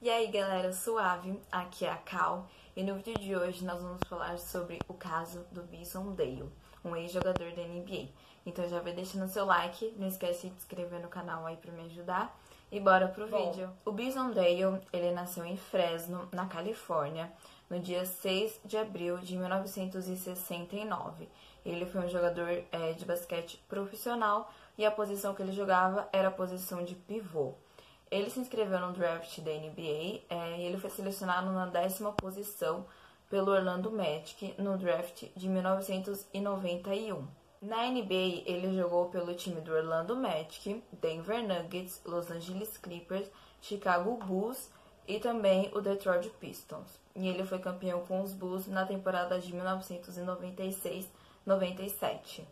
E aí galera, suave, aqui é a Cal e no vídeo de hoje nós vamos falar sobre o caso do Bison Dale, um ex-jogador da NBA. Então já vai deixando seu like, não esquece de se inscrever no canal aí pra me ajudar e bora pro vídeo. O Bison Dale, ele nasceu em Fresno, na Califórnia, no dia 6 de abril de 1969. Ele foi um jogador de basquete profissional e a posição que ele jogava era a posição de pivô. Ele se inscreveu no draft da NBA e ele foi selecionado na 10ª posição pelo Orlando Magic no draft de 1991. Na NBA, ele jogou pelo time do Orlando Magic, Denver Nuggets, Los Angeles Clippers, Chicago Bulls e também o Detroit Pistons. E ele foi campeão com os Bulls na temporada de 1996-97.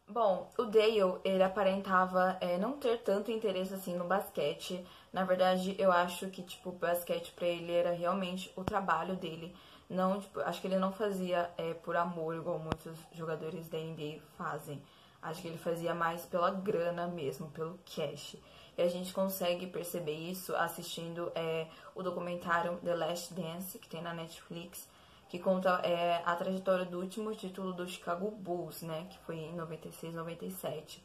Bom, o Dale, ele aparentava não ter tanto interesse assim no basquete. Na verdade, eu acho que, o basquete pra ele era realmente o trabalho dele. Não, acho que ele não fazia por amor, igual muitos jogadores da NBA fazem. Acho que ele fazia mais pela grana mesmo, pelo cash. E a gente consegue perceber isso assistindo o documentário The Last Dance, que tem na Netflix, que conta a trajetória do último título do Chicago Bulls, né, que foi em 96-97.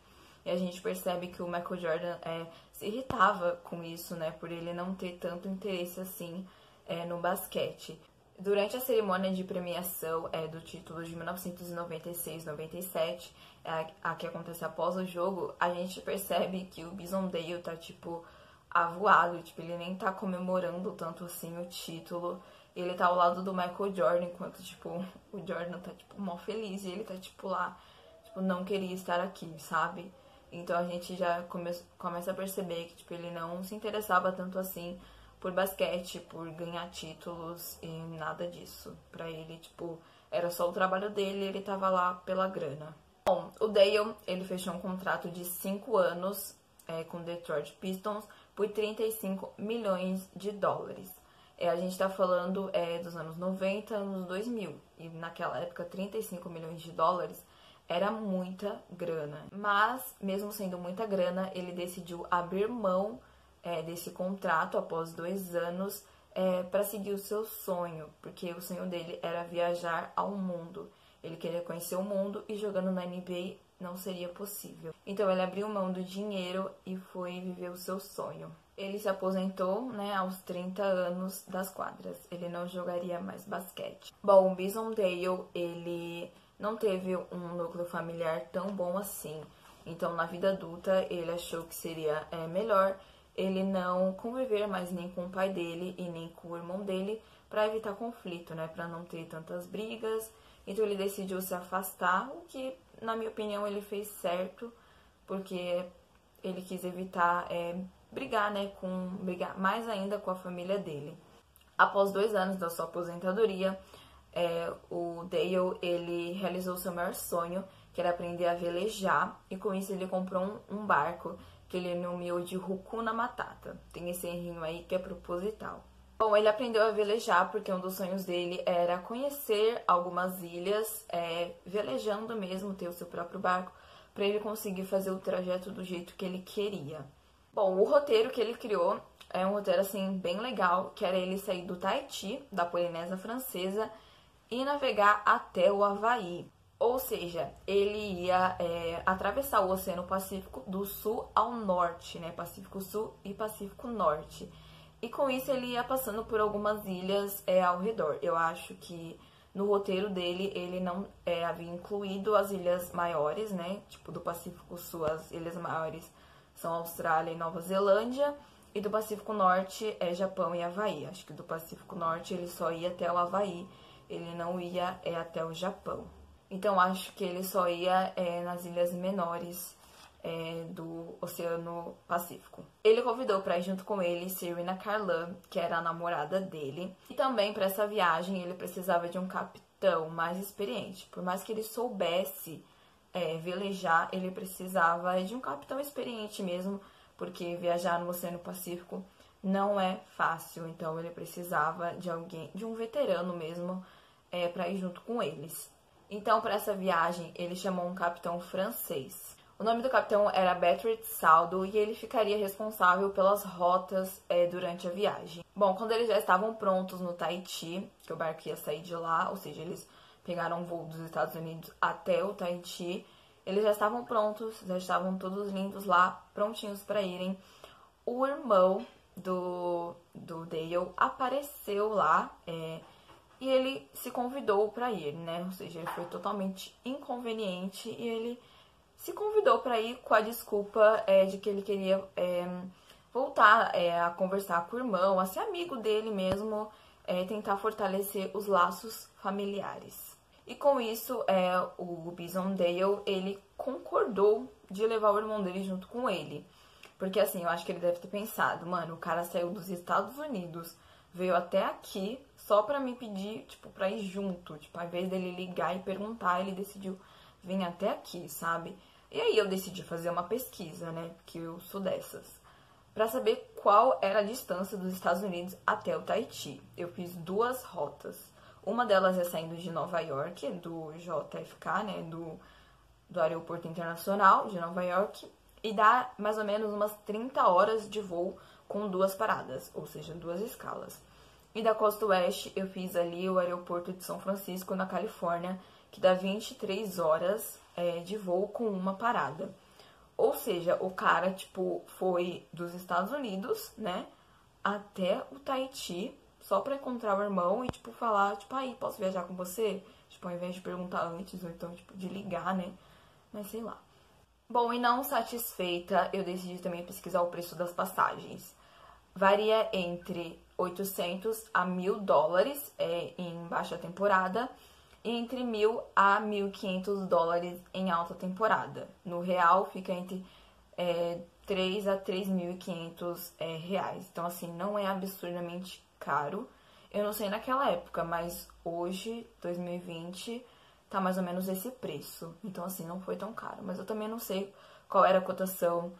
E a gente percebe que o Michael Jordan se irritava com isso, né, por ele não ter tanto interesse assim no basquete. Durante a cerimônia de premiação do título de 1996-97, a que acontece após o jogo, a gente percebe que o Bison Dale tá, avoado, ele nem tá comemorando tanto assim o título. Ele tá ao lado do Michael Jordan, enquanto, o Jordan tá, mó feliz. E ele tá, lá, não queria estar aqui, sabe? Então a gente já começa a perceber que, ele não se interessava tanto assim por basquete, por ganhar títulos e nada disso. Pra ele, era só o trabalho dele e ele tava lá pela grana. Bom, o Dale, ele fechou um contrato de 5 anos com o Detroit Pistons por 35 milhões de dólares. A gente tá falando dos anos 90, anos 2000. E naquela época, 35 milhões de dólares era muita grana. Mas, mesmo sendo muita grana, ele decidiu abrir mão desse contrato após 2 anos para seguir o seu sonho. Porque o sonho dele era viajar ao mundo. Ele queria conhecer o mundo e jogando na NBA não seria possível. Então ele abriu mão do dinheiro e foi viver o seu sonho. Ele se aposentou, aos 30 anos das quadras. Ele não jogaria mais basquete. Bom, o Bison Dale, ele não teve um núcleo familiar tão bom assim. Então, na vida adulta, ele achou que seria melhor ele não conviver mais nem com o pai dele e nem com o irmão dele para evitar conflito, para não ter tantas brigas. Então, ele decidiu se afastar, o que, na minha opinião, ele fez certo, porque ele quis evitar brigar mais ainda com a família dele. Após 2 anos da sua aposentadoria, o Dale, ele realizou seu maior sonho, que era aprender a velejar, e com isso ele comprou um barco que ele nomeou de Hakuna Matata. Tem esse errinho aí que é proposital. Bom, ele aprendeu a velejar porque um dos sonhos dele era conhecer algumas ilhas, velejando mesmo, ter o seu próprio barco, para ele conseguir fazer o trajeto do jeito que ele queria. Bom, o roteiro que ele criou é um roteiro, assim, bem legal, que era ele sair do Tahiti, da Polinésia Francesa, e navegar até o Havaí. Ou seja, ele ia atravessar o Oceano Pacífico do sul ao norte, Pacífico Sul e Pacífico Norte. E com isso ele ia passando por algumas ilhas ao redor. Eu acho que no roteiro dele ele não havia incluído as ilhas maiores, do Pacífico Sul, as ilhas maiores são Austrália e Nova Zelândia, e do Pacífico Norte Japão e Havaí. Acho que do Pacífico Norte ele só ia até o Havaí, ele não ia até o Japão. Então acho que ele só ia nas ilhas menores do Oceano Pacífico. Ele convidou para ir junto com ele Serena Carlan, que era a namorada dele. E também para essa viagem ele precisava de um capitão mais experiente. Por mais que ele soubesse velejar, ele precisava de um capitão experiente mesmo, porque viajar no Oceano Pacífico não é fácil. Então ele precisava de um veterano mesmo para ir junto com eles. Então, para essa viagem, ele chamou um capitão francês. O nome do capitão era Bertrand Saldo e ele ficaria responsável pelas rotas durante a viagem. Bom, quando eles já estavam prontos no Tahiti, que o barco ia sair de lá, ou seja, eles pegaram um voo dos Estados Unidos até o Tahiti, eles já estavam prontos, já estavam todos lindos lá, prontinhos para irem. O irmão do Dale apareceu lá e ele se convidou para ir, né? Ou seja, ele foi totalmente inconveniente e ele se convidou para ir com a desculpa de que ele queria voltar a conversar com o irmão, a ser amigo dele mesmo, tentar fortalecer os laços familiares. E com isso, o Bison Dale, ele concordou de levar o irmão dele junto com ele. Porque assim, eu acho que ele deve ter pensado, mano, o cara saiu dos Estados Unidos, veio até aqui só pra me pedir, tipo, pra ir junto. Tipo, ao invés dele ligar e perguntar, ele decidiu vir até aqui, sabe? E aí eu decidi fazer uma pesquisa, né, porque eu sou dessas, pra saber qual era a distância dos Estados Unidos até o Tahiti. Eu fiz 2 rotas. Uma delas é saindo de Nova York, do JFK, né, do Aeroporto Internacional de Nova York, e dá mais ou menos umas 30 horas de voo com 2 paradas, ou seja, 2 escalas. E da costa oeste eu fiz ali o aeroporto de São Francisco, na Califórnia, que dá 23 horas de voo com uma parada. Ou seja, o cara, tipo, foi dos Estados Unidos, né, até o Tahiti, só pra encontrar o irmão e, tipo, falar, tipo, aí, posso viajar com você? Tipo, ao invés de perguntar antes, ou então, tipo, de ligar, né, mas sei lá. Bom, e não satisfeita, eu decidi também pesquisar o preço das passagens. Varia entre 800 a 1.000 dólares em baixa temporada e entre 1.000 a 1.500 dólares em alta temporada. No real fica entre 3 a 3.500 reais. Então, assim, não é absurdamente caro. Eu não sei naquela época, mas hoje, 2020, tá mais ou menos esse preço. Então, assim, não foi tão caro. Mas eu também não sei qual era a cotação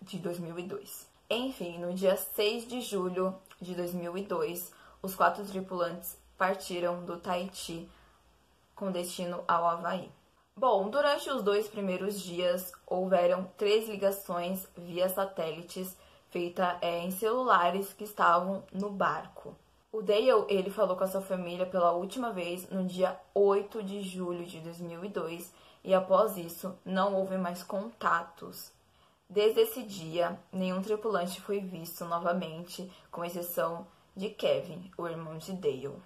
de 2002. Enfim, no dia 6 de julho de 2002, os 4 tripulantes partiram do Tahiti com destino ao Havaí. Bom, durante os 2 primeiros dias, houveram 3 ligações via satélites feitas em celulares que estavam no barco. O Dale, ele falou com a sua família pela última vez no dia 8 de julho de 2002 e após isso não houve mais contatos. Desde esse dia, nenhum tripulante foi visto novamente, com exceção de Kevin, o irmão de Dale.